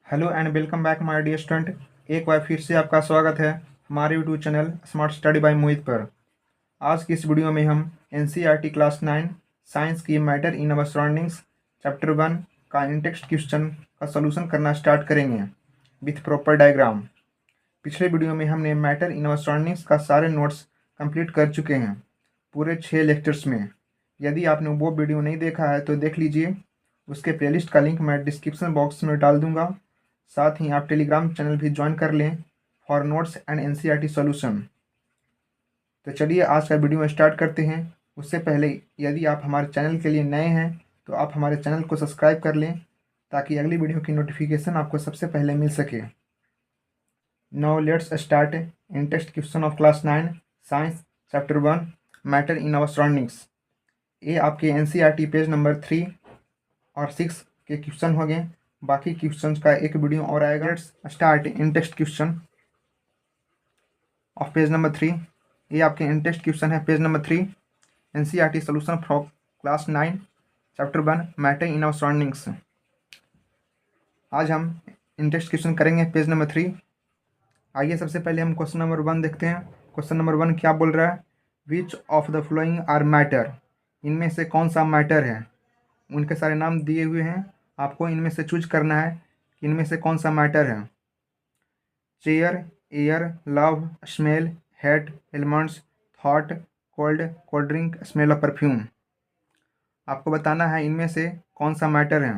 Hello and welcome back my dear student. एक बार फिर से आपका स्वागत है हमारे YouTube channel smart study by Mohit पर। आज की इस वीडियो में हम एनसीईआरटी क्लास 9 साइंस की matter in our surroundings chapter 1 का इन-टेक्स्ट क्वेश्चन का सलूशन करना स्टार्ट करेंगे विथ प्रॉपर डायग्राम। पिछले वीडियो में हमने मैटर इन अवर सराउंडिंग्स का सारे नोट्स कंप्लीट कर चुके हैं पूरे 6 लेक्चर्स में। यदि आपने वो वीडियो नहीं देखा है तो देख लीजिए, उसके प्लेलिस्ट का लिंक मैं डिस्क्रिप्शन बॉक्स में डाल दूंगा। साथ ही आप टेलीग्राम चैनल भी ज्वाइन कर लें for notes and NCERT solution. तो चलिए आज का वीडियो स्टार्ट करते हैं। उससे पहले यदि आप हमारे चैनल के लिए नए हैं तो आप हमारे चैनल को सब्सक्राइब कर लें ताकि अगली वीडियो की नोटिफिकेशन आपको सबसे पहले मिल सके। Now let's start in text question of class 9 science chapter 1 matter in our surroundings. ये आपके एनसीईआरटी पेज नंबर 3 और 6 के क्वेश्चन हो गए। बाकी क्वेश्चंस का एक वीडियो और आएगा। Let's start in text question of page number 3। ये आपके इन टेक्स्ट क्वेश्चन है page number 3, NCERT solution from class 9 chapter 1 matter in our surroundings. आज हम इन टेक्स्ट क्वेश्चन करेंगे पेज नंबर 3। आइए सबसे पहले हम क्वेश्चन नंबर 1 देखते हैं। क्वेश्चन नंबर 1 क्या बोल रहा है? Which of the following are matter, इनमें से कौन सा मैटर है। उनके सारे नाम दिए हुए हैं, आपको इनमें से चूज करना है कि इनमें से कौन सा मैटर है। Chair, air, love, smell, hate, elements, thought, cold, cold drink, smell of perfume. आपको बताना है इनमें से कौन सा मैटर है।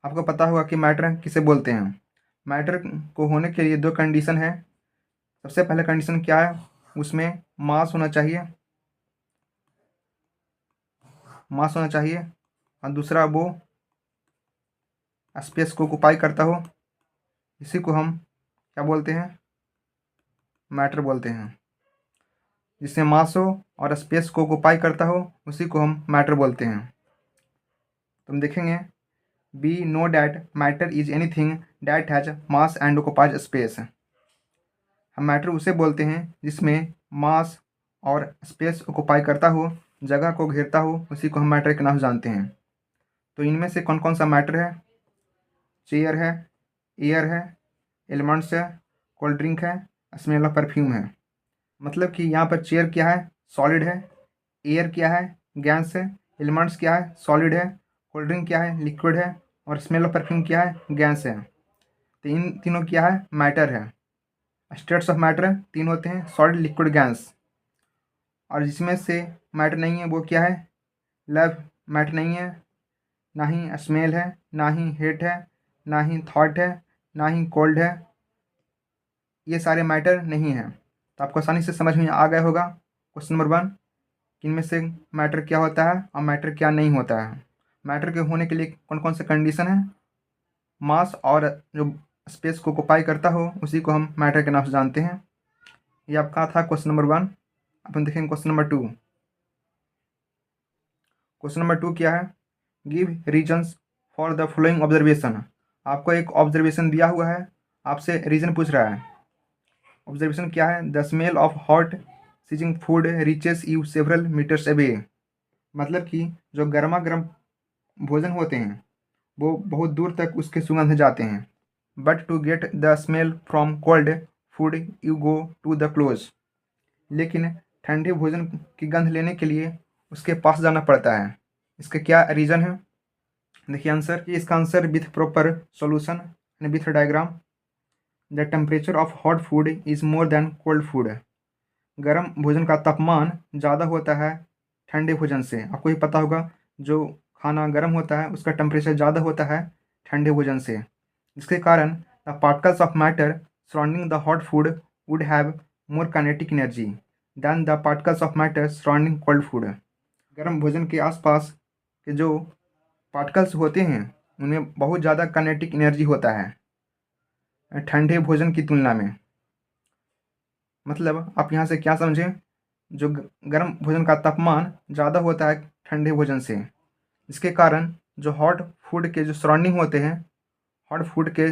आपको पता होगा कि मैटर किसे बोलते हैं। मैटर को होने के लिए दो कंडीशन है। सबसे पहले कंडीशन क्या है? उसमें मास होना चाहिए, मास होना चाहिए, और दूसरा वो स्पेस को ऑक्युपाई करता हो। इसी को हम क्या बोलते हैं? मैटर बोलते हैं। जिसमें मास हो और स्पेस को ऑक्युपाई करता हो उसी को हम मैटर बोलते हैं। तो हम देखेंगे, we know that matter is anything that has mass and occupies space. हम मैटर उसे बोलते हैं जिसमें मास और स्पेस ऑक्युपाई करता हो, जगह को घेरता हो, उसी को हम मैटर के नाम से जानते हैं। तो इनमें से कौन कौन सा मैटर है? चेयर है, एयर है, एलिमेंट्स है, कोल्ड ड्रिंक है, स्मेल ऑफ परफ्यूम है। मतलब कि यहाँ पर चेयर क्या है? सॉलिड है। एयर क्या है? गैस है। एलिमेंट्स क्या है? सॉलिड है। कोल्ड ड्रिंक क्या है? लिक्विड है। और स्मेल ऑफ परफ्यूम क्या है? गैस है। तो इन तीनों क्या है? मैटर है। स्टेट्स ऑफ मैटर तीन होते हैं, सॉलिड, लिक्विड, गैस। और जिसमें से मैटर नहीं है वो क्या है? लव मैटर नहीं है, ना ही स्मेल है, ना ही हेट है, ना ही थॉट है, ना ही कोल्ड है। ये सारे मैटर नहीं हैं। तो आपको आसानी से समझ में आ गया होगा क्वेश्चन नंबर 1 कि इनमें से मैटर क्या होता है और मैटर क्या नहीं होता है। मैटर के होने के लिए कौन कौन से कंडीशन है? मास और जो स्पेस को ऑक्युपाई करता हो उसी को हम मैटर के नाम से जानते हैं। ये आपका था क्वेश्चन नंबर 1। अपन देखेंगे क्वेश्चन नंबर 2। क्वेश्चन नंबर 2 क्या है? Give reasons for the following observation. आपको एक ऑब्जर्वेशन दिया हुआ है, आपसे रीजन पूछ रहा है। ऑब्जर्वेशन क्या है? The smell of hot sizzling food reaches you several metres away. मतलब कि जो गर्मा गर्म भोजन होते हैं वो बहुत दूर तक उसके सुगंध जाते हैं। But to get the smell from cold food you go to the close. लेकिन ठंडे भोजन की गंध लेने के लिए उसके पास जाना पड़ता है। इसका क्या रीज़न है? देखिए आंसर, इसका answer with proper solution and with diagram. The temperature of hot food is more than cold food. गर्म भोजन का तापमान ज़्यादा होता है ठंडे भोजन से। आपको ही पता होगा जो खाना गर्म होता है उसका टेम्परेचर ज़्यादा होता है ठंडे भोजन से। इसके कारण the particles of matter surrounding the hot food would have more kinetic energy than the particles of matter surrounding cold food. गर्म भोजन के आसपास के जो पार्टिकल्स होते हैं उनमें बहुत ज़्यादा काइनेटिक एनर्जी होता है ठंडे भोजन की तुलना में। मतलब आप यहाँ से क्या समझें? जो गर्म भोजन का तापमान ज़्यादा होता है ठंडे भोजन से, इसके कारण जो हॉट फूड के जो सराउंडिंग होते हैं, हॉट फूड के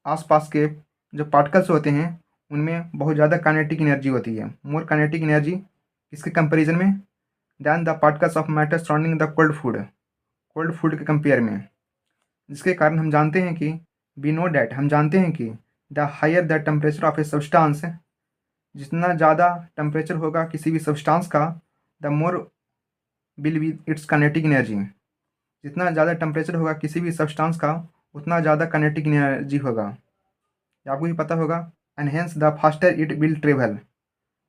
आसपास के जो पार्टिकल्स होते हैं उनमें बहुत ज़्यादा काइनेटिक एनर्जी होती है। मोर काइनेटिक एनर्जी किसके कंपैरिजन में? Than the particles of matter surrounding the cold food के कंपेयर में। जिसके कारण हम जानते हैं कि वी नो डैट, हम जानते हैं कि the higher the temperature of a substance, जितना ज़्यादा टेम्परेचर होगा किसी भी सब्सटेंस का, the more will be its kinetic energy, जितना ज़्यादा टेम्परेचर होगा किसी भी सब्सटेंस का उतना ज़्यादा काइनेटिक एनर्जी होगा। ये आपको भी पता होगा। And hence the faster it will travel,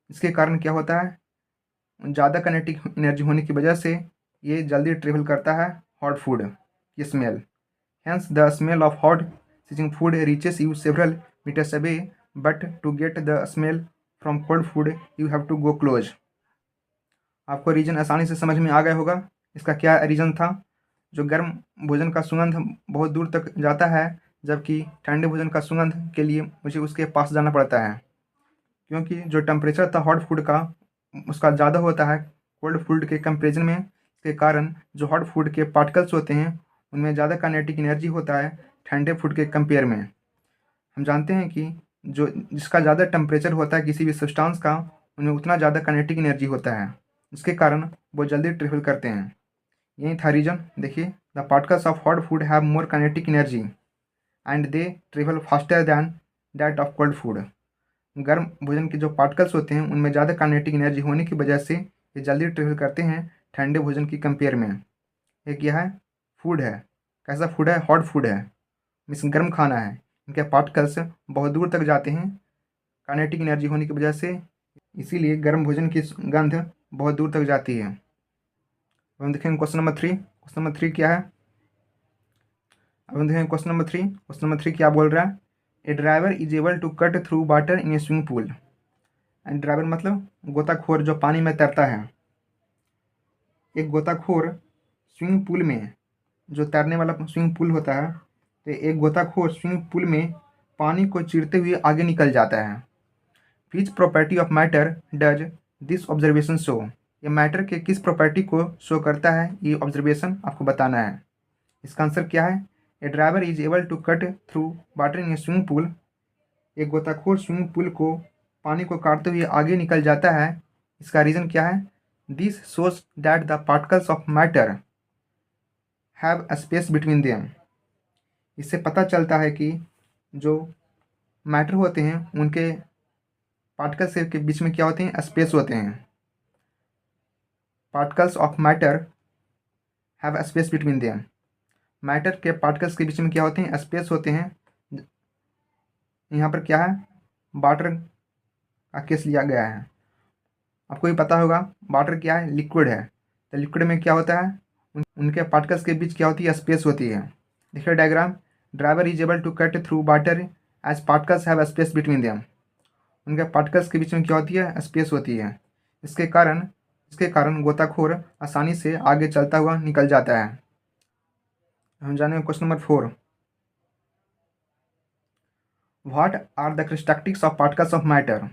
इसके कारण क्या होता है, ज़्यादा काइनेटिक एनर्जी होने की वजह से ये जल्दी ट्रेवल करता है हॉट फूड की smell. Hence the smell of hot sizzling food reaches you several metres away, but to get the smell from cold food you have to go close. आपको रीजन आसानी से समझ में आ गया होगा। इसका क्या रीज़न था, जो गर्म भोजन का सुगंध बहुत दूर तक जाता है, जबकि ठंडे भोजन का सुगंध के लिए मुझे उसके पास जाना पड़ता है, क्योंकि जो टेम्परेचर था हॉट फूड का उसका ज़्यादा होता है कोल्ड फूड के कंपेरिजन में। के कारण जो हॉट फूड के पार्टिकल्स होते हैं उनमें ज़्यादा काइनेटिक एनर्जी होता है ठंडे फूड के कंपेयर में। हम जानते हैं कि जो जिसका ज़्यादा टेम्परेचर होता है किसी भी सब्सटेंस का, उनमें उतना ज़्यादा काइनेटिक एनर्जी होता है, जिसके कारण वो जल्दी ट्रेवल करते हैं। यही था रीजन। देखिए, the particles of hot food have more kinetic energy and they travel faster than that of cold food. गर्म भोजन के जो पार्टिकल्स होते हैं उनमें ज़्यादा काइनेटिक एनर्जी होने की वजह से ये जल्दी ट्रेवल करते हैं ठंडे भोजन की कंपेयर में। ये क्या है, फूड है। कैसा फूड है, हॉट फूड है, मीन्स गर्म खाना है। इनके पार्टिकल्स बहुत दूर तक जाते हैं काइनेटिक एनर्जी होने की वजह से, इसीलिए गर्म भोजन की गंध बहुत दूर तक जाती है। अब हम देखेंगे क्वेश्चन नंबर 3। क्वेश्चन नंबर 3 क्या है, अब हम देखेंगे क्वेश्चन नंबर 3। क्वेश्चन नंबर 3 क्या बोल रहा है, a driver is able to cut through water in a swimming pool. And driver मतलब गोताखोर जो पानी में तैरता है। एक गोताखोर स्विमिंग पूल में, जो तैरने वाला स्विमिंग पूल होता है, तो एक गोताखोर स्विमिंग पूल में पानी को चीरते हुए आगे निकल जाता है। Which property of matter does this observation show, ये मैटर के किस प्रॉपर्टी को शो करता है, ये ऑब्जर्वेशन आपको बताना है। इसका आंसर क्या है, a driver is able to cut through water in a swimming pool, एक गोताखोर स्विमिंग पूल को पानी को काटते हुए आगे निकल जाता है। इसका रीज़न क्या है, this shows that the particles of matter have a space between them, इससे पता चलता है कि जो मैटर होते हैं उनके पार्टिकल्स के बीच में क्या होते हैं, स्पेस होते हैं। Particles of matter have a space between them, matter के पार्टिकल्स के बीच में क्या होते हैं, स्पेस होते हैं। यहाँ पर क्या है, वाटर का केस लिया गया है। आपको भी पता होगा वाटर क्या है, लिक्विड है। तो लिक्विड में क्या होता है, उनके पार्टिकल्स के बीच क्या होती है, स्पेस होती है। देखिए diagram, driver is able to cut through water as particles have space between them, उनके पार्टिकल्स के बीच में क्या होती है, स्पेस होती है। इसके कारण गोताखोर आसानी से आगे चलता हुआ निकल जाता है। हम जानेंगे question number 4। What are the characteristics of particles of matter,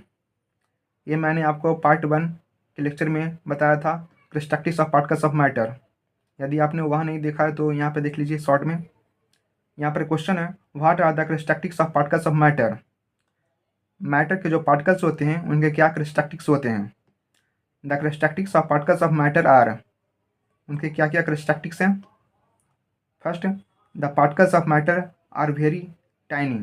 ये मैंने आपको पार्ट 1 के लेक्चर में बताया था, characteristics of particles of matter. यदि आपने वहाँ नहीं देखा है तो यहाँ पे देख लीजिए शॉर्ट में। यहाँ पर क्वेश्चन है, what are the characteristics of particles of matter, matter के जो पार्टिकल्स होते हैं उनके क्या कैरेक्टरिस्टिक्स होते हैं। The characteristics of particles of matter are, उनके क्या क्या कैरेक्टरिस्टिक्स हैं। First, the particles of matter are very tiny,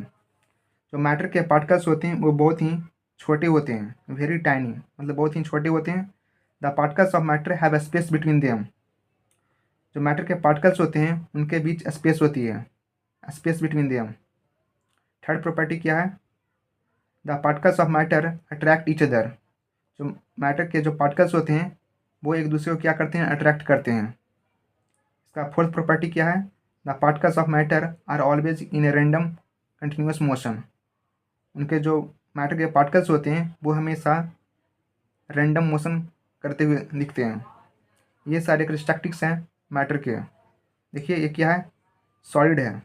जो मैटर के पार्टिकल्स होते हैं वो बहुत ही छोटे होते हैं। वेरी टाइनी मतलब बहुत ही छोटे होते हैं। The particles of matter have a space between them, जो मैटर के पार्टिकल्स होते हैं उनके बीच स्पेस होती है, space between them. Third property क्या है, the particles of matter attract each other, जो मैटर के जो पार्टिकल्स होते हैं वो एक दूसरे को क्या करते हैं, अट्रैक्ट करते हैं। इसका फोर्थ प्रॉपर्टी क्या है, the particles of matter are always in a random continuous motion, उनके जो मैटर के पार्टिकल्स होते हैं वो हमेशा रैंडम मोशन करते हुए दिखते हैं। ये सारे कैरेक्टरिस्टिक्स हैं मैटर के। देखिए ये क्या है, सॉलिड है,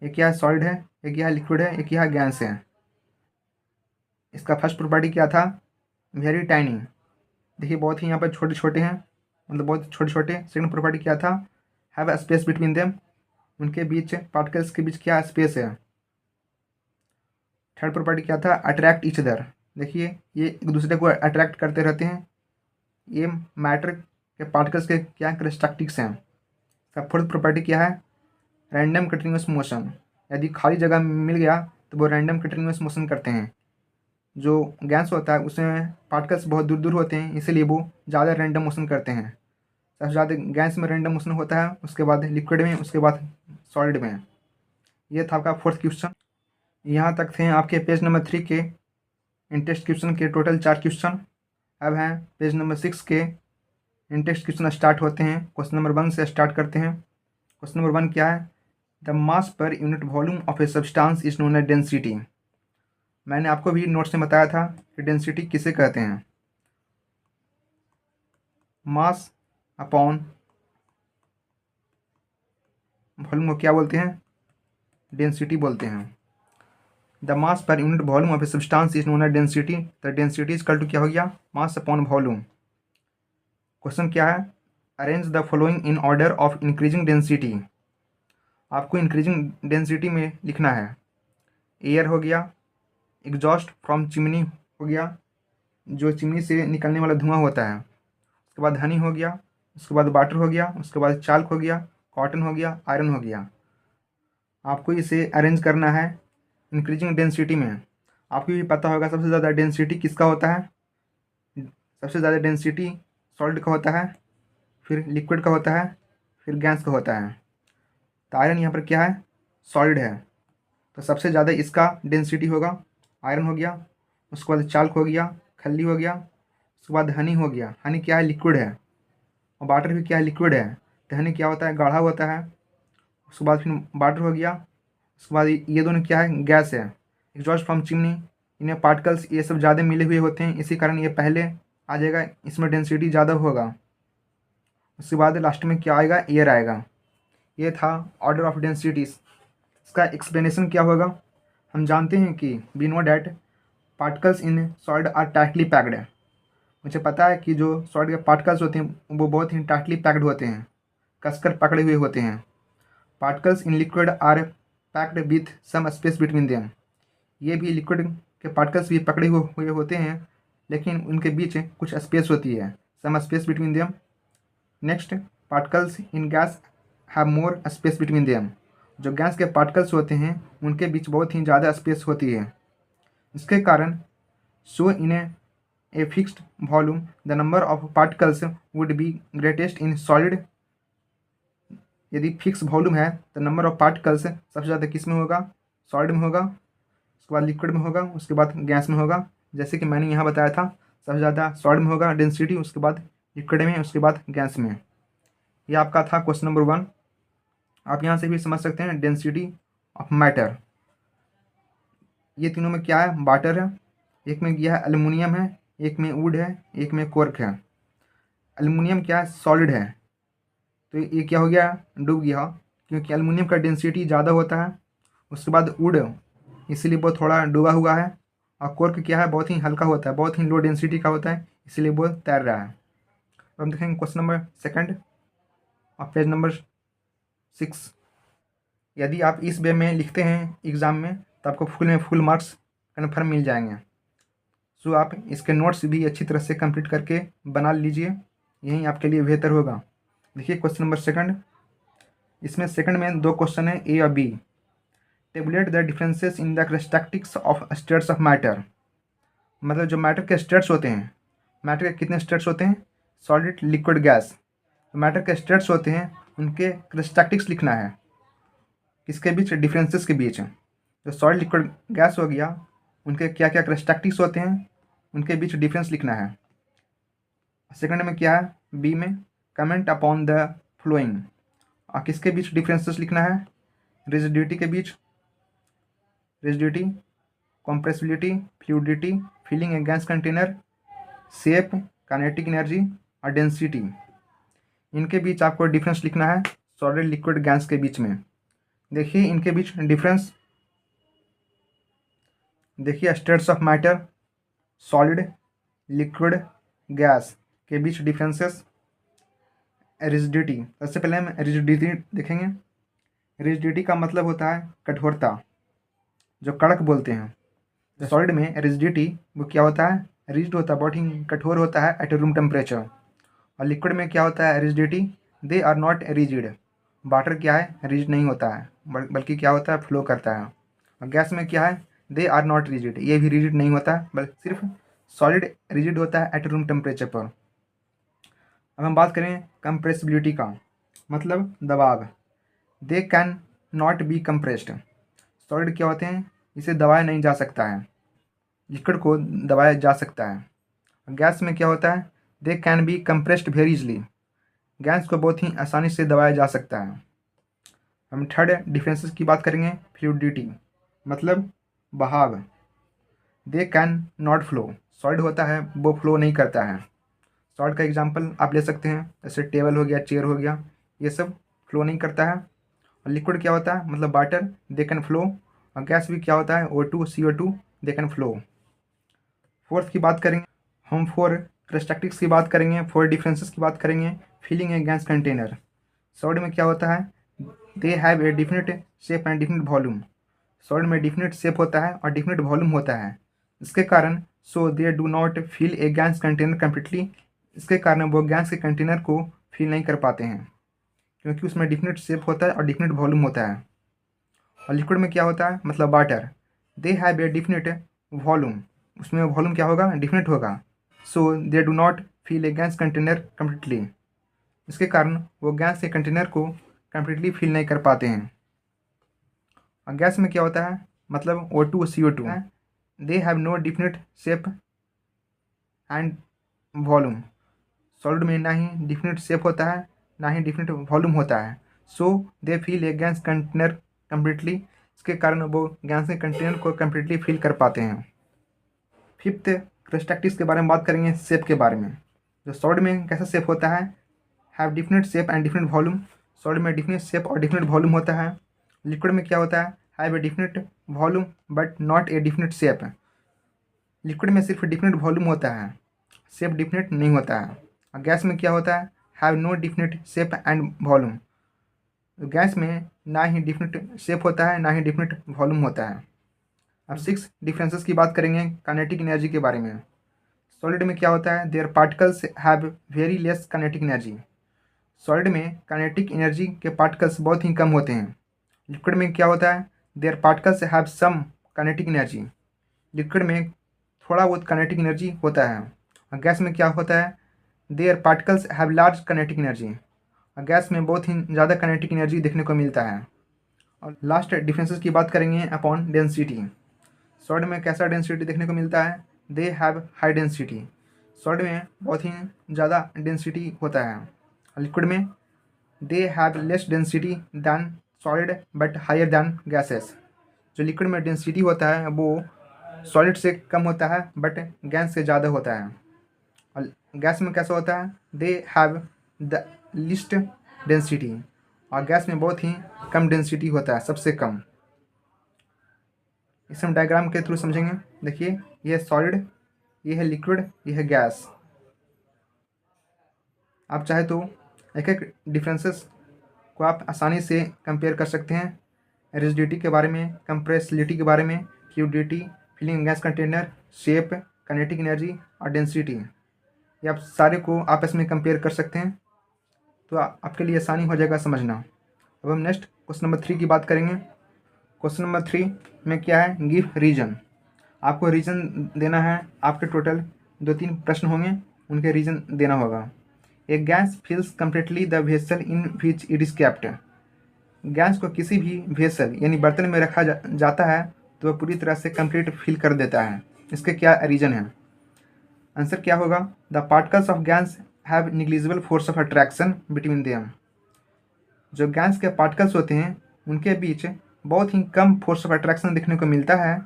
ये क्या है, सॉलिड है, ये क्या है, लिक्विड है, ये क्या है, गैस है। इसका फर्स्ट प्रॉपर्टी क्या था, वेरी टाइनी, देखिए बहुत ही यहाँ पर छोटे छोटे हैं, मतलब बहुत छोटे छोटे। सेकंड प्रॉपर्टी क्या था, have a space between them, उनके बीच पार्टिकल्स के बीच क्या स्पेस है। थर्ड प्रॉपर्टी क्या था, अट्रैक्ट ईच अदर, देखिए ये एक दूसरे को अट्रैक्ट करते रहते हैं। ये मैटर के पार्टिकल्स के क्या कैरेक्टरिस्टिक्स हैं। इसका फोर्थ प्रॉपर्टी क्या है, रैंडम कंटिन्यूस मोशन, यदि खाली जगह मिल गया तो वो रैंडम कंटिन्यूस मोशन करते हैं। जो गैस होता है उसमें पार्टिकल्स बहुत दूर दूर होते हैं, इसीलिए वो ज़्यादा रैंडम मोशन करते हैं। सबसे ज़्यादा गैस में रैंडम मोशन होता है, उसके बाद लिक्विड में, उसके बाद सॉलिड में। ये था आपका 4th क्वेश्चन। यहाँ तक थे आपके पेज नंबर 3 के इंटेस्ट क्वेश्चन के टोटल 4 क्वेश्चन। अब हैं पेज नंबर 6 के इंटेस्ट क्वेश्चन स्टार्ट होते हैं। क्वेश्चन नंबर 1 से स्टार्ट करते हैं। क्वेश्चन नंबर 1 क्या है? The mass per unit volume of a substance is known as density. मैंने आपको भी नोट्स में बताया था कि डेंसिटी किसे कहते हैं। मास अपॉन वॉल्यूम को क्या बोलते हैं? डेंसिटी बोलते हैं। The mass per unit volume of a substance is known as density. The density is equal to क्या हो गया? Mass upon volume. क्वेश्चन क्या है? Arrange the following in order of increasing density. आपको इंक्रीजिंग डेंसिटी में लिखना है। Air हो गया, एग्जॉस्ट फ्रॉम चिमनी हो गया, जो चिमनी से निकलने वाला धुआं होता है। उसके बाद हनी हो गया, उसके बाद वाटर हो गया, उसके बाद चाल्क हो गया, कॉटन हो गया, आयरन हो गया। आपको इसे अरेंज करना है इंक्रीजिंग डेंसिटी में। आपको भी पता होगा सबसे ज़्यादा डेंसिटी किसका होता है? सबसे ज़्यादा डेंसिटी सॉलिड का होता है, फिर लिक्विड का होता है, फिर गैस का होता है। तो आयरन यहाँ पर क्या है? सॉलिड है, तो सबसे ज़्यादा इसका डेंसिटी होगा। आयरन हो गया, उसके बाद चाल्क हो गया, खल्ली हो गया, उसके बाद हनी हो गया। हनी क्या है? लिक्विड है। और वाटर भी क्या है? लिक्विड है। तो हनी क्या होता है? गाढ़ा होता है। उसके बाद फिर वाटर हो गया, उसके बाद ये दोनों क्या है? गैस है। एग्जॉस्ट फ्रॉम चिमनी, इनमें पार्टिकल्स ये सब ज़्यादा मिले हुए होते हैं, इसी कारण ये पहले आ जाएगा, इसमें डेंसिटी ज़्यादा होगा। उसके बाद लास्ट में क्या आएगा? एयर आएगा। ये था ऑर्डर ऑफ डेंसिटीज। इसका एक्सप्लेनेशन क्या होगा? हम जानते हैं कि we know that particles in solid are tightly packed. मुझे पता है कि जो सॉलिड के पार्टिकल्स होते हैं वो बहुत ही टाइटली पैक्ड होते हैं, कसकर पकड़े हुए होते हैं। Particles in liquid are packed with some space between them. ये भी लिक्विड के पार्टिकल्स भी पकड़े हुए होते हैं, लेकिन उनके बीच कुछ स्पेस होती है, some space between them. Next, particles in gas have more space between them. जो गैस के पार्टिकल्स होते हैं उनके बीच बहुत ही ज़्यादा स्पेस होती है। इसके कारण so in a fixed volume the number of particles would be greatest in solid. यदि फिक्स वॉल्यूम है तो नंबर ऑफ पार्टिकल्स सबसे ज़्यादा किस में होगा? सॉलिड में होगा, उसके बाद लिक्विड में होगा, उसके बाद गैस में होगा। जैसे कि मैंने यहाँ बताया था, सबसे ज़्यादा सॉलिड में होगा डेंसिटी, उसके बाद लिक्विड में, उसके बाद गैस में। ये आपका था क्वेश्चन नंबर 1। आप यहाँ से भी समझ सकते हैं डेंसिटी ऑफ मैटर। ये तीनों में क्या है? वाटर है, एक में यह है एल्युमिनियम है, एक में वुड है, एक में कोर्क है। एल्युमिनियम क्या है? सॉलिड है, तो ये क्या हो गया? डूब गया, क्योंकि एल्युमिनियम का डेंसिटी ज़्यादा होता है। उसके बाद वुड, इसीलिए वो थोड़ा डूबा हुआ है। और कोर्क क्या है? बहुत ही हल्का होता है, बहुत ही लो डेंसिटी का होता है, इसीलिए वो तैर रहा है। अब हम देखेंगे क्वेश्चन नंबर 2 और पेज नंबर 6। यदि आप इस वे में लिखते हैं एग्ज़ाम में तो आपको फुल मार्क्स कन्फर्म मिल जाएंगे। सो आप इसके नोट्स भी अच्छी तरह से कंप्लीट करके बना लीजिए, यही आपके लिए बेहतर होगा। देखिए क्वेश्चन नंबर 2, इसमें सेकंड में 2 क्वेश्चन है, ए और B. Tabulate the differences in the characteristics of states of matter. मतलब जो मैटर के स्टेट्स होते हैं, मैटर के कितने स्टेट्स होते हैं? Solid, liquid, gas. तो मैटर के स्टेट्स होते हैं, उनके कैरेक्टरिस्टिक्स लिखना है। किसके बीच? डिफरेंसेस के बीच। जो सॉलिड, लिक्विड, गैस हो गया, उनके क्या क्या कैरेक्टरिस्टिक्स होते हैं, उनके बीच डिफरेंस लिखना है। सेकंड में क्या है? बी में कमेंट अपॉन द फ्लोइंग। और किसके बीच डिफरेंसेस लिखना है? रिजिडिटी के बीच, rigidity, compressibility, fluidity, filling a gas container, shape, kinetic energy और डेंसिटी। इनके बीच आपको डिफरेंस लिखना है, सॉलिड, लिक्विड, गैस के बीच में। देखिए इनके बीच डिफरेंस, देखिए states of matter, solid, liquid, gas के बीच डिफरेंसेस। रिजिडिटी, सबसे पहले हम रिजिडिटी देखेंगे। रिजिडिटी का मतलब होता है कठोरता, जो कड़क बोलते हैं। जो सॉलिड में रिजिडिटी वो क्या होता है? रिजिड होता है, बहुत ही कठोर होता है एट रूम टेम्परेचर। और लिक्विड में क्या होता है? Rigidity, they are not rigid, water क्या है, रिजिड नहीं होता है, बल्कि क्या होता है, फ्लो करता है। और गैस में क्या है, दे आर नॉट रिजिड, ये भी रिजिड नहीं होता है, बल्कि सिर्फ सॉलिड रिजिड होता है एट रूम टेम्परेचर पर। अब हम बात करें कंप्रेसिबिलिटी का, मतलब दबाव। They can not be compressed, solid क्या होते हैं, इसे दबाया नहीं जा सकता है, लिक्विड को दबाया जा सकता है। गैस में क्या होता है, they can be compressed very easily, gas को बहुत ही आसानी से दबाया जा सकता है। हम थर्ड डिफरेंसेस की बात करेंगे, फ्लूइडिटी मतलब बहाव। They can not flow, solid होता है वो फ्लो नहीं करता है। सॉलिड का एग्जांपल आप ले सकते हैं, जैसे टेबल हो गया, चेयर हो गया, ये सब फ्लो नहीं करता है। और लिक्विड क्या होता है, मतलब वाटर, दे कैन फ्लो। और गैस भी क्या होता है, O2 CO2, they can flow. Fourth की बात करेंगे हम, फोर कैरेक्टरिस्टिक्स की बात करेंगे, फोर डिफरेंसेस की बात करेंगे। Filling a gas container, solid में क्या होता है, they have a definite shape and definite volume, solid में डिफिनिट शेप होता है और डिफिनिट वॉल्यूम होता है। इसके कारण so they do not fill a gas container completely, इसके कारण वो गैस के कंटेनर को फिल नहीं कर पाते हैं, क्योंकि उसमें डिफिनिट शेप होता है और डिफिनिट वॉल्यूम होता है। और लिक्विड में क्या होता है, मतलब water, they have a definite volume, उसमें वॉल्यूम क्या होगा, डिफिनिट होगा। So they do not fill a gas container completely, इसके कारण वो गैस के कंटेनर को कम्प्लीटली फिल नहीं कर पाते हैं। और गैस में क्या होता है, मतलब O2 CO2, they have no definite shape and volume, solid में ना ही डिफिनिट शेप होता है ना ही डिफिनिट वॉल्यूम होता है। So they fill a gas container completely, इसके कारण वो गैस के कंटेनर को कम्प्लीटली फिल कर पाते हैं। फिफ्थ कैरेक्टरिस्टिक्स के बारे में बात करेंगे, शेप के बारे में। जो सॉलिड में कैसा शेप होता है, have definite shape and definite volume, solid में डिफिनिट शेप और डिफिनिट वॉल्यूम होता है। लिक्विड में क्या होता है, have a definite volume but not a definite shape, liquid में सिर्फ डिफिनिट वॉल्यूम होता है, शेप डिफिनिट नहीं होता है। और गैस में क्या होता है, have no definite shape and volume, gas में ना ही डिफिनिट शेप होता है ना ही डिफिनिट वॉल्यूम होता है। अब सिक्स डिफरेंसेस की बात करेंगे काइनेटिक एनर्जी के बारे में। सॉलिड में क्या होता है, their particles have very less kinetic energy, solid में काइनेटिक एनर्जी के पार्टिकल्स बहुत ही कम होते हैं। लिक्विड में क्या होता है, their particles have some kinetic energy, liquid में थोड़ा बहुत काइनेटिक एनर्जी होता है। और गैस में क्या होता है, their particles have large kinetic energy, और गैस में बहुत ही ज़्यादा काइनेटिक एनर्जी देखने को मिलता है। और लास्ट डिफरेंसेस की बात करेंगे अपॉन डेंसिटी। सॉलिड में कैसा डेंसिटी देखने को मिलता है, they have high density, solid में बहुत ही ज़्यादा डेंसिटी होता है। लिक्विड में they have less density than solid but higher than gases, जो लिक्विड में डेंसिटी होता है वो सॉलिड से कम होता है बट गैस से ज़्यादा होता है। और गैस में कैसा होता है, they have the list density, और गैस में बहुत ही कम डेंसिटी होता है, सबसे कम। इसे हम डायग्राम के थ्रू समझेंगे। देखिए, ये है सॉलिड, ये है लिक्विड, ये है गैस। आप चाहे तो एक एक डिफरेंसेस को आप आसानी से कंपेयर कर सकते हैं, रिजिडिटी के बारे में, कंप्रेसिबिलिटी के बारे में, fluidity, filling gas container, shape, kinetic energy और डेंसिटी, ये आप सारे को आपस में कंपेयर कर सकते हैं, तो आपके लिए आसानी हो जाएगा समझना। अब हम नेक्स्ट क्वेश्चन नंबर 3 की बात करेंगे। क्वेश्चन नंबर 3 में क्या है, गिव रीजन, आपको रीजन देना है। आपके टोटल 2-3 प्रश्न होंगे, उनके रीजन देना होगा। A gas fills completely the vessel in which it is kept, gas को किसी भी वेसल यानी बर्तन में रखा जाता है तो वह पूरी तरह से कंप्लीट फिल कर देता है। इसके क्या रीजन है, आंसर क्या होगा, the particles of gas have negligible force of attraction between them, जो गैस के पार्टिकल्स होते हैं उनके बीच बहुत ही कम फोर्स ऑफ अट्रैक्शन देखने को मिलता है।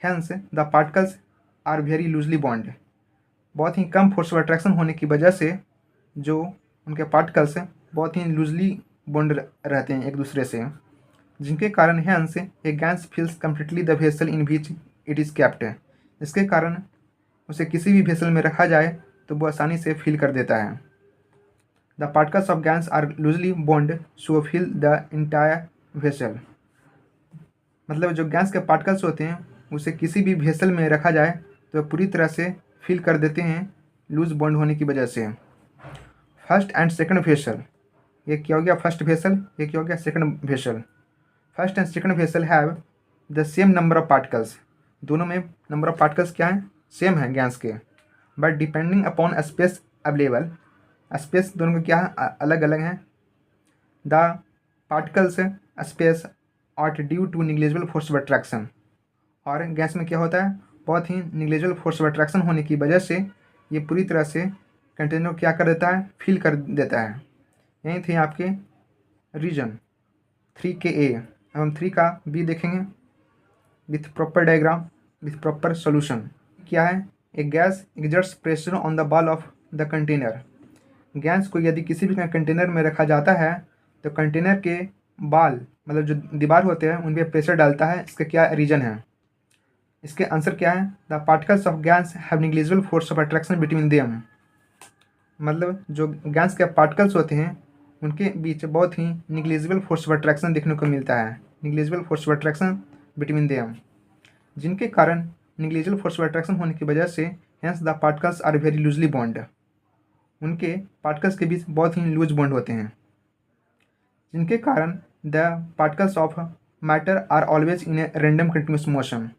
Hence the particles are very loosely bond, बहुत ही कम फोर्स ऑफ अट्रैक्शन होने की वजह से जो उनके पार्टिकल्स बहुत ही लूजली बॉन्ड रहते हैं एक दूसरे से, जिनके कारण hence a gas fills completely the vessel in which it is kept, इसके कारण उसे किसी भी वेसल में रखा जाए तो वो आसानी से फिल कर देता है। The particles of gas are loosely bond so fill the entire vessel, मतलब जो गैस के पार्टिकल्स होते हैं उसे किसी भी वेसल में रखा जाए तो पूरी तरह से फिल कर देते हैं लूज बॉन्ड होने की वजह से। फर्स्ट एंड सेकंड वेसल, ये क्या हो गया फर्स्ट वेसल, ये क्या हो गया second vessel. First and second vessel have the same number of particles, दोनों में नंबर ऑफ पार्टिकल्स क्या हैं, सेम है गैस के, but depending upon space available, space दोनों के क्या है अलग अलग हैं। The particles space are due to negligible force of attraction, और गैस में क्या होता है बहुत ही निग्लिजिबल फोर्स ऑफ अट्रैक्शन होने की वजह से ये पूरी तरह से कंटेनर को क्या कर देता है, फिल कर देता है। यही थे आपके रीजन 3 के ए। अब हम 3 का बी देखेंगे with proper diagram with proper solution. क्या है, एक gas exerts pressure on the wall of the container, gas को यदि किसी भी कंटेनर में रखा जाता है तो कंटेनर के बाल मतलब जो दीवार होते हैं उन पर प्रेशर डालता है। इसका क्या रीजन है, इसके आंसर क्या है, the particles of gas have negligible force of attraction between them, मतलब जो गैस के पार्टिकल्स होते हैं उनके बीच बहुत ही निग्लिजिबल फोर्स ऑफ अट्रैक्शन देखने को मिलता है, negligible force of attraction between them, जिनके कारण निग्लिजिबल फोर्स ऑफ अट्रैक्शन होने की वजह से hence the particles are very loosely bond, उनके पार्टिकल्स के बीच बहुत ही लूज बॉन्ड होते हैं, जिनके कारण the particles of matter are always in a random continuous motion,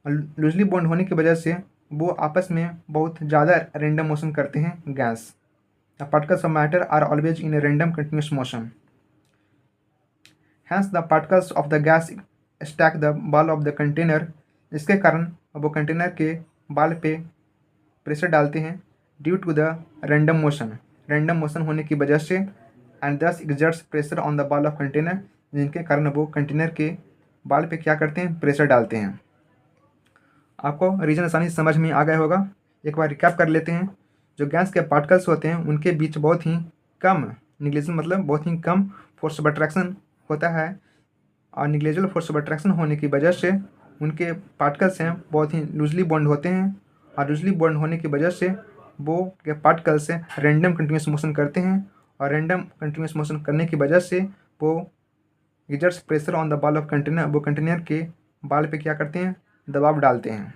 loosely bond होने की वजह से वो आपस में बहुत ज़्यादा रैंडम मोशन करते हैं gas. The particles of matter are always in a random continuous motion, hence the particles of the gas stack the wall of the container, इसके कारण वो कंटेनर के बाल पे प्रेशर डालते हैं due to the random motion होने की वजह से, and thus exerts pressure on the wall of container, जिनके कारण वो कंटेनर के बाल पे क्या करते हैं, प्रेशर डालते हैं। आपको रीजन आसानी से समझ में आ गया होगा। एक बार रिकैप कर लेते हैं। जो गैस के पार्टिकल्स होते हैं उनके बीच बहुत ही कम निग्लिजिबल मतलब बहुत ही कम फोर्स ऑफ अट्रैक्शन होता है, और निग्लिजिबल फोर्स ऑफ अट्रैक्शन होने की वजह से उनके पार्टिकल्स हैं बहुत ही लूजली बॉन्ड होते हैं, और लूजली बॉन्ड होने की वजह से वो के पार्टिकल्स से रैंडम कंटिन्यूस मोशन करते हैं, और रैंडम कंटिन्यूस मोशन करने की वजह से वो exerts pressure on the wall of container, वो कंटेनर के बाल पे क्या करते हैं, दबाव डालते हैं।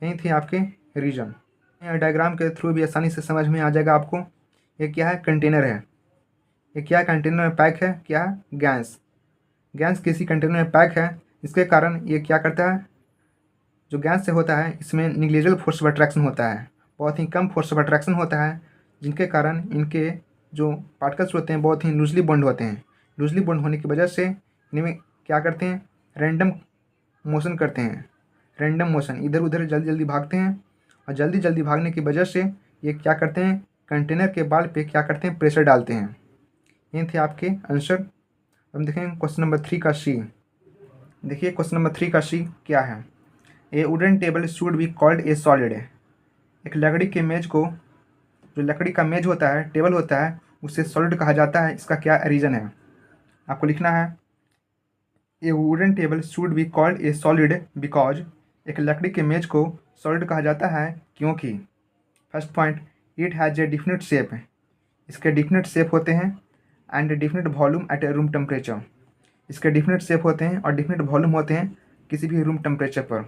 यही थे आपके रीजन। डायग्राम के थ्रू भी आसानी से समझ में आ जाएगा आपको। ये क्या है, कंटेनर है, ये क्या है, कंटेनर में पैक है, क्या है, गैस किसी कंटेनर में पैक है, इसके कारण ये क्या करता है, जो गैस से होता है इसमें निग्लिजिबल फोर्स ऑफ अट्रैक्शन होता है, बहुत ही कम फोर्स ऑफ अट्रैक्शन होता है, जिनके कारण इनके जो पार्टिकल्स होते हैं बहुत ही लूजली बॉन्ड होते हैं। लूजली बॉन्ड होने की वजह से इनमें क्या करते हैं, रैंडम मोशन करते हैं, रैंडम मोशन इधर उधर जल्दी जल्दी भागते हैं, और जल्दी जल्दी भागने की वजह से ये क्या करते हैं, कंटेनर के बाल पे क्या करते हैं, प्रेशर डालते हैं। ये थे आपके आंसर। हम देखेंगे क्वेश्चन नंबर 3 का सी। देखिए क्वेश्चन नंबर 3 का सी क्या है, ए wooden table should be called a solid. एक लकड़ी के मेज को, जो लकड़ी का मेज होता है, टेबल होता है, उसे सॉलिड कहा जाता है। इसका क्या रीज़न है, आपको लिखना है। ए wooden table should be called a solid because, एक लकड़ी के मेज को सॉलिड कहा जाता है क्योंकि, first point, it has a definite shape, इसके डिफिनिट शेप होते हैं, and definite volume at A room temperature, इसके डिफिनिट शेप होते हैं और डिफिनिट वॉल्यूम होते हैं किसी भी रूम टेम्परेचर पर।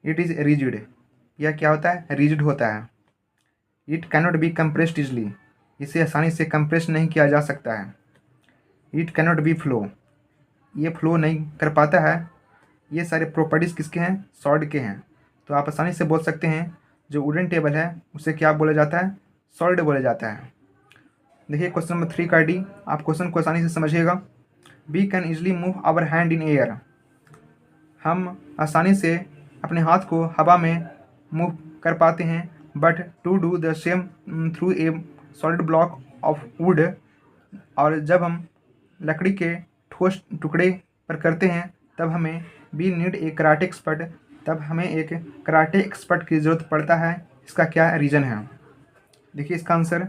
इट इज़ रिजिड, यह क्या होता है, रिजिड होता है। It cannot be compressed easily, इसे आसानी से कंप्रेस नहीं किया जा सकता है। इट कैनॉट बी फ्लो, ये फ्लो नहीं कर पाता है। ये सारे प्रॉपर्टीज़ किसके हैं, सॉलिड के हैं। तो आप आसानी से बोल सकते हैं जो वुडन टेबल है उसे क्या बोला जाता है, सॉलिड बोला जाता है। देखिए क्वेश्चन नंबर 3 का डी, आप क्वेश्चन को आसानी से समझिएगा। We can easily move our hand in air, हम आसानी से अपने हाथ को हवा में मूव कर पाते हैं, but to do the same through a solid block of wood, और जब हम लकड़ी के ठोस टुकड़े पर करते हैं तब हमें we need a karate expert, तब हमें एक कराटे एक्सपर्ट की ज़रूरत पड़ता है। इसका क्या रीज़न है, देखिए इसका answer,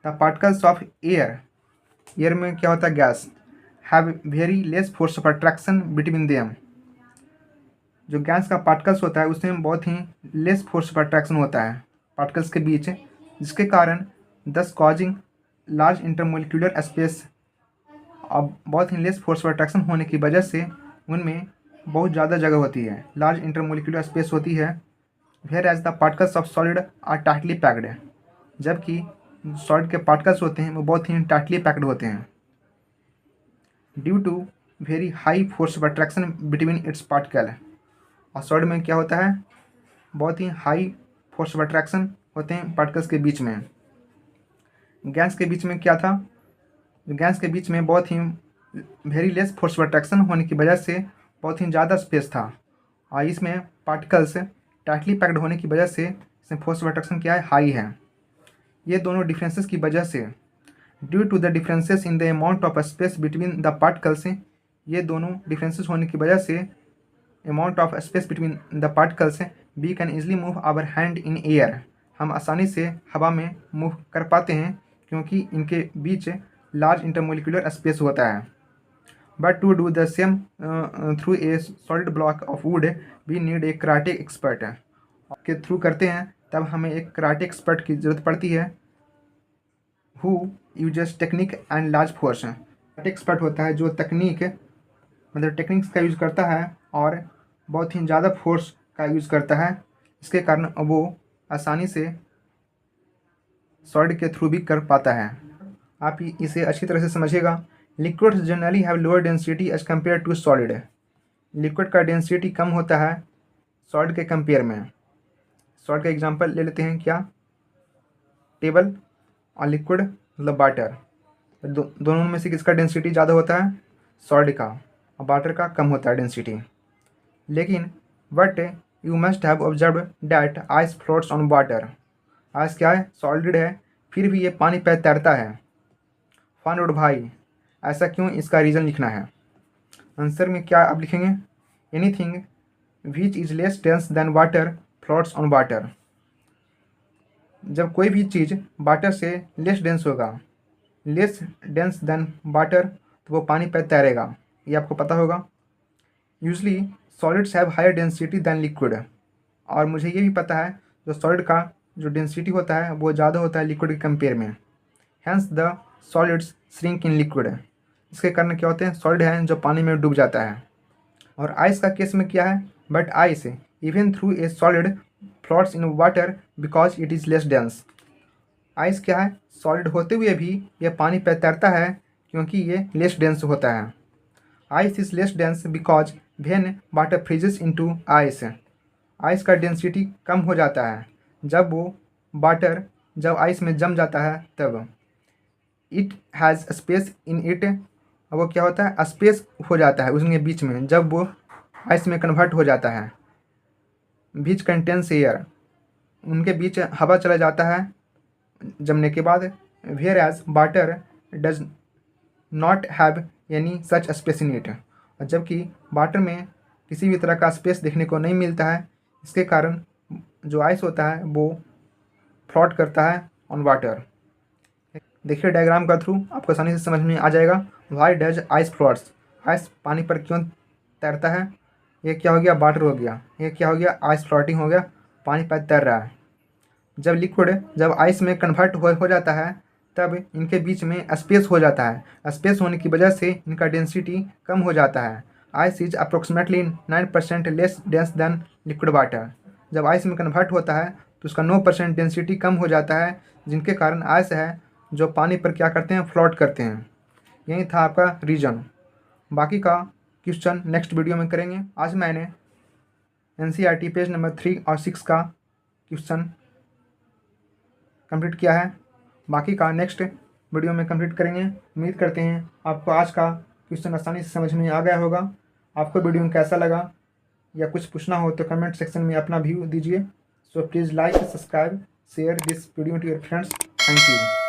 the particles of air में क्या होता है, gas, have very less force of attraction between them, जो गैस का पार्टिकल्स होता है उसमें बहुत ही लेस फोर्स ऑफ अट्रैक्शन होता है पार्टिकल्स के बीच, जिसके कारण दस कॉजिंग लार्ज इंटरमोलिकुलर स्पेस, अब बहुत ही लेस फोर्स ऑफ अट्रैक्शन होने की वजह से उनमें बहुत ज़्यादा जगह होती है, लार्ज इंटरमोलिकुलर स्पेस होती है। Whereas the particles of solid are tightly packed, जबकि सॉलिड के पार्टिकल्स होते हैं वो बहुत ही टाइटली पैक्ड होते हैं due to very high force of attraction between its particle. और सॉलिड में क्या होता है, बहुत ही हाई फोर्स ऑफ अट्रैक्शन होते हैं पार्टिकल्स के बीच में। गैस के बीच में क्या था, गैस के बीच में बहुत ही very less force of attraction होने की वजह से बहुत ही ज़्यादा स्पेस था, और इसमें पार्टिकल्स टाइटली पैक्ड होने की वजह से इसमें फोर्स ऑफ अट्रैक्शन क्या है, हाई है। ये दोनों डिफरेंसेस की वजह से, due to the differences in the amount of space between the particles, ये दोनों डिफरेंसेस होने की वजह से amount of space between the particles we can easily move our hand in air, हम आसानी से हवा में मूव कर पाते हैं क्योंकि इनके बीच लार्ज इंटरमोलिकुलर स्पेस होता है। But to do the same through a solid block of wood we need a karate expert, के थ्रू करते हैं तब हमें एक कराटे एक्सपर्ट की ज़रूरत पड़ती है। Who uses technique and large force, karate expert होता है जो तकनीक मतलब टेक्निक्स का यूज़ करता है और बहुत ही ज़्यादा फोर्स का यूज़ करता है, इसके कारण वो आसानी से सॉलिड के थ्रू भी कर पाता है। आप इसे अच्छी तरह से समझिएगा। Liquids generally have lower density as compare to solid, liquid का डेंसिटी कम होता है सॉलिड के कंपेयर में। सॉलिड का एग्जांपल ले लेते हैं, क्या, टेबल, और लिक्विड मतलब वाटर, दोनों में से किसका डेंसिटी ज़्यादा होता है, सॉलिड का, और वाटर का कम होता है डेंसिटी। लेकिन but you must have observe that ice floats on water, ice क्या है, सॉलिड है, फिर भी ये पानी पर तैरता है। फाइंड आउट भाई ऐसा क्यों, इसका रीज़न लिखना है। आंसर में क्या आप लिखेंगे, anything which is less dense than water floats on water, जब कोई भी चीज़ वाटर से लेस डेंस होगा, लेस डेंस देन वाटर, तो वो पानी पर तैरेगा, ये आपको पता होगा। Usually solids have higher density than liquid, और मुझे ये भी पता है जो सॉलिड का जो डेंसिटी होता है वो ज़्यादा होता है लिक्विड के कंपेयर में। Hence the solids shrink in liquid, इसके कारण क्या होते हैं, सॉलिड है जो पानी में डूब जाता है। और आइस का केस में क्या है, but ice even through a solid floats in water because it is less dense, ice क्या है, सॉलिड होते हुए भी यह पानी पर तैरता है क्योंकि ये लेस डेंस होता है। Ice is less dense because when water freezes into ice, ice का डेंसिटी कम हो जाता है जब वो वाटर जब आइस में जम जाता है तब। It has space in it, वो क्या होता है, स्पेस हो जाता है उसके बीच में जब वो आइस में कन्वर्ट हो जाता है। बीच कंटेंस एयर, उनके बीच हवा चला जाता है जमने के बाद। Whereas water does not have any such space in it, जबकि वाटर में किसी भी तरह का स्पेस देखने को नहीं मिलता है, इसके कारण जो आइस होता है वो फ्लोट करता है ऑन वाटर। देखिए डायग्राम का थ्रू आपको आसानी से समझ में आ जाएगा। Why does ice floats, ice पानी पर क्यों तैरता है, ये क्या हो गया, वाटर हो गया, ये क्या हो गया, आइस फ्लोटिंग हो गया, पानी पर तैर रहा है। जब लिक्विड जब आइस में कन्वर्ट हो जाता है तब इनके बीच में स्पेस हो जाता है, स्पेस होने की वजह से इनका डेंसिटी कम हो जाता है। Ice is approximately 9% less dense then liquid water, जब आइस में कन्वर्ट होता है तो उसका 9% डेंसिटी कम हो जाता है, जिनके कारण आइस है जो पानी पर क्या करते हैं, फ्लोट करते हैं। यही था आपका रीजन। बाकी का क्वेश्चन नेक्स्ट वीडियो में करेंगे। आज मैंने NCERT पेज नंबर 3 और 6 का क्वेश्चन कंप्लीट किया है, बाकी का नेक्स्ट वीडियो में कंप्लीट करेंगे। उम्मीद करते हैं आपको आज का क्वेश्चन आसानी से समझ में आ गया होगा। आपको वीडियो कैसा लगा या कुछ पूछना हो तो कमेंट सेक्शन में अपना व्यू दीजिए। So please like, subscribe, share this video to your friends. Thank you.